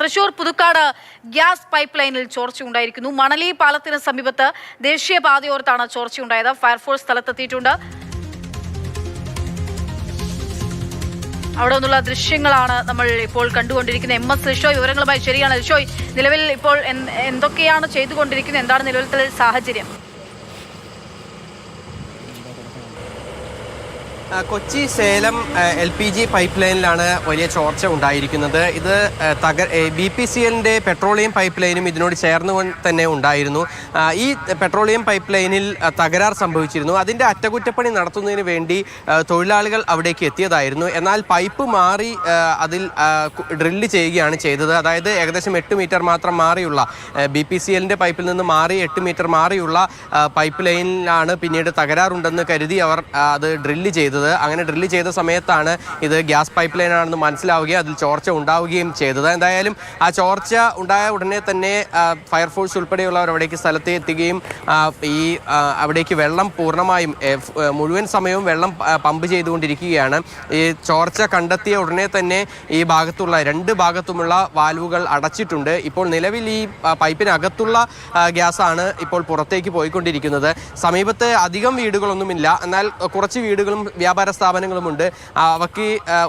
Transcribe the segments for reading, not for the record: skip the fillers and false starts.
Thrissur Puthukkad gas pipe ലൈനിൽ ചോർച്ചയുണ്ടായിരിക്കുന്നു. മണലി പാലത്തിന് സമീപത്ത് ദേശീയപാതയോരത്താണ് ചോർച്ചയുണ്ടായത്. ഫയർഫോഴ്സ് സ്ഥലത്തെത്തിയിട്ടുണ്ട്. അവിടെ നിന്നുള്ള ദൃശ്യങ്ങളാണ് നമ്മൾ ഇപ്പോൾ കണ്ടുകൊണ്ടിരിക്കുന്നത്. MS ലിഷോയ് വിവരങ്ങളുമായി. ശരിയാണ് ലിഷോയ്, നിലവിൽ ഇപ്പോൾ എന്തൊക്കെയാണ് ചെയ്തുകൊണ്ടിരിക്കുന്നത്? എന്താണ് നിലവിലത്തെ സാഹചര്യം? കൊച്ചി സേലം LPG പൈപ്പ് ലൈനിലാണ് വലിയ ചോർച്ച ഉണ്ടായിരിക്കുന്നത്. ഇത് BPCLന്റെ പെട്രോളിയം പൈപ്പ് ലൈനും ഇതിനോട് ചേർന്ന് തന്നെ ഉണ്ടായിരുന്നു. ഈ പെട്രോളിയം പൈപ്പ് ലൈനിൽ തകരാർ സംഭവിച്ചിരുന്നു. അതിൻ്റെ അറ്റകുറ്റപ്പണി നടത്തുന്നതിന് വേണ്ടി തൊഴിലാളികൾ അവിടേക്ക് എത്തിയതായിരുന്നു. എന്നാൽ പൈപ്പ് മാറി അതിൽ ഡ്രില്ല് ചെയ്യുകയാണ് ചെയ്തത്. അതായത് ഏകദേശം 8 മീറ്റർ മാത്രം മാറിയുള്ള BPCLന്റെ പൈപ്പിൽ നിന്ന് മാറി 8 മീറ്റർ മാറിയുള്ള പൈപ്പ് ലൈനിലാണ് പിന്നീട് തകരാറുണ്ടെന്ന് കരുതി അവർ അത് ഡ്രില്ല് ചെയ്തത്. അങ്ങനെ ഡ്രില്ല് ചെയ്ത സമയത്താണ് ഇത് ഗ്യാസ് പൈപ്പ് ലൈൻ ആണെന്ന് മനസ്സിലാവുകയും അതിൽ ചോർച്ച ഉണ്ടാവുകയും ചെയ്തത്. എന്തായാലും ആ ചോർച്ച ഉണ്ടായ ഉടനെ തന്നെ ഫയർഫോഴ്സ് ഉൾപ്പെടെയുള്ളവർ അവിടേക്ക് സ്ഥലത്ത് എത്തുകയും ഈ അവിടേക്ക് വെള്ളം പൂർണ്ണമായും മുഴുവൻ സമയവും വെള്ളം പമ്പ് ചെയ്തുകൊണ്ടിരിക്കുകയാണ്. ഈ ചോർച്ച കണ്ടെത്തിയ ഉടനെ തന്നെ ഈ ഭാഗത്തുള്ള 2 ഭാഗത്തുമുള്ള വാൽവുകൾ അടച്ചിട്ടുണ്ട്. ഇപ്പോൾ നിലവിൽ ഈ പൈപ്പിനകത്തുള്ള ഗ്യാസാണ് ഇപ്പോൾ പുറത്തേക്ക് പോയിക്കൊണ്ടിരിക്കുന്നത്. സമീപത്ത് അധികം വീടുകളൊന്നുമില്ല, എന്നാൽ കുറച്ച് വീടുകളും വ്യാപാര സ്ഥാപനങ്ങളുമുണ്ട്. അവയ്ക്ക്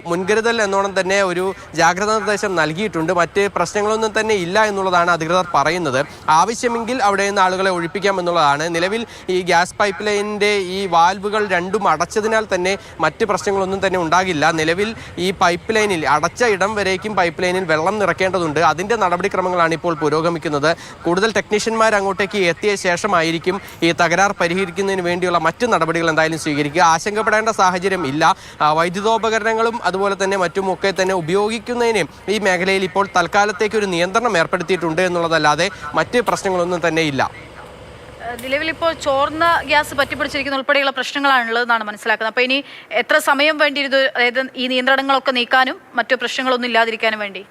മുൻകരുതൽ എന്നോണം തന്നെ ഒരു ജാഗ്രതാ നിർദ്ദേശം നൽകിയിട്ടുണ്ട്. മറ്റ് പ്രശ്നങ്ങളൊന്നും തന്നെ ഇല്ല എന്നുള്ളതാണ് അധികൃതർ പറയുന്നത്. ആവശ്യമെങ്കിൽ അവിടെ നിന്ന് ആളുകളെ ഒഴിപ്പിക്കാം എന്നുള്ളതാണ്. നിലവിൽ ഈ ഗ്യാസ് പൈപ്പ് ലൈനിൻ്റെ ഈ വാൽവുകൾ 2ഉം അടച്ചതിനാൽ തന്നെ മറ്റ് പ്രശ്നങ്ങളൊന്നും തന്നെ ഉണ്ടാകില്ല. നിലവിൽ ഈ പൈപ്പ് ലൈനിൽ അടച്ച ഇടം വരേക്കും പൈപ്പ് ലൈനിൽ വെള്ളം നിറയ്ക്കേണ്ടതുണ്ട്. അതിൻ്റെ നടപടിക്രമങ്ങളാണ് ഇപ്പോൾ പുരോഗമിക്കുന്നത്. കൂടുതൽ ടെക്നീഷ്യന്മാർ അങ്ങോട്ടേക്ക് എത്തിയ ശേഷമായിരിക്കും ഈ തകരാർ പരിഹരിക്കുന്നതിന് വേണ്ടിയുള്ള മറ്റ് നടപടികൾ എന്തായാലും സ്വീകരിക്കുക. ആശങ്കപ്പെടേണ്ട സാഹചര്യം ഇല്ല. വൈദ്യുതോപകരണങ്ങളും അതുപോലെ തന്നെ മറ്റുമൊക്കെ തന്നെ ഉപയോഗിക്കുന്നതിന് ഈ മേഖലയിൽ ഇപ്പോൾ തൽക്കാലത്തേക്ക് ഒരു നിയന്ത്രണം ഏർപ്പെടുത്തിയിട്ടുണ്ട് എന്നുള്ളതല്ലാതെ മറ്റ് പ്രശ്നങ്ങളൊന്നും തന്നെ ഇല്ല. നിലവിൽ ഇപ്പോൾ ചോർന്ന ഗ്യാസ് പറ്റിപ്പിടിച്ചിരിക്കുന്ന ഉൾപ്പെടെയുള്ള പ്രശ്നങ്ങളാണുള്ളതെന്നാണ് മനസ്സിലാക്കുന്നത്. അപ്പോൾ ഇനി എത്ര സമയം വേണ്ടിയിരുന്നു, അതായത് ഈ നിയന്ത്രണങ്ങളൊക്കെ നീക്കാനും മറ്റു പ്രശ്നങ്ങളൊന്നും ഇല്ലാതിരിക്കാനും വേണ്ടി?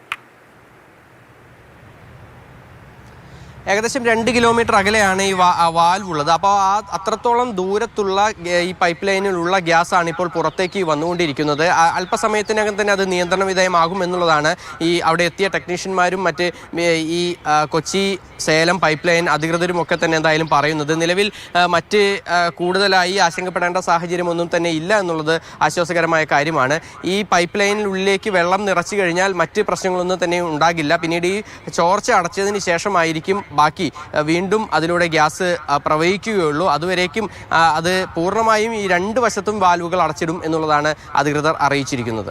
ഏകദേശം 2 കിലോമീറ്റർ അകലെയാണ് ഈ വാൽവ് ഉള്ളത്. അപ്പോൾ അത്രത്തോളം ദൂരത്തുള്ള ഈ പൈപ്പ് ലൈനിലുള്ള ഗ്യാസാണ് ഇപ്പോൾ പുറത്തേക്ക് വന്നുകൊണ്ടിരിക്കുന്നത്. അല്പസമയത്തിനകം തന്നെ അത് നിയന്ത്രണ വിധേയമാകും എന്നുള്ളതാണ് ഈ അവിടെ എത്തിയ ടെക്നീഷ്യന്മാരും മറ്റ് ഈ കൊച്ചി സേലം പൈപ്പ് ലൈൻ അധികൃതരും ഒക്കെ തന്നെ എന്തായാലും പറയുന്നത്. നിലവിൽ മറ്റ് കൂടുതലായി ആശങ്കപ്പെടേണ്ട സാഹചര്യമൊന്നും തന്നെ ഇല്ല എന്നുള്ളത് ആശ്വാസകരമായ കാര്യമാണ്. ഈ പൈപ്പ് ലൈനിനുള്ളിലേക്ക് വെള്ളം നിറച്ചു കഴിഞ്ഞാൽ മറ്റ് പ്രശ്നങ്ങളൊന്നും തന്നെ ഉണ്ടാകില്ല. പിന്നീട് ഈ ചോർച്ച അടച്ചതിന് ശേഷമായിരിക്കും ബാക്കി വീണ്ടും അതിലൂടെ ഗ്യാസ് പ്രവഹിക്കുകയുള്ളൂ. അതുവരേക്കും അത് പൂർണ്ണമായും ഈ 2 വശത്തും വാൽവുകൾ അടച്ചിടും എന്നുള്ളതാണ് അധികൃതർ അറിയിച്ചിരിക്കുന്നത്.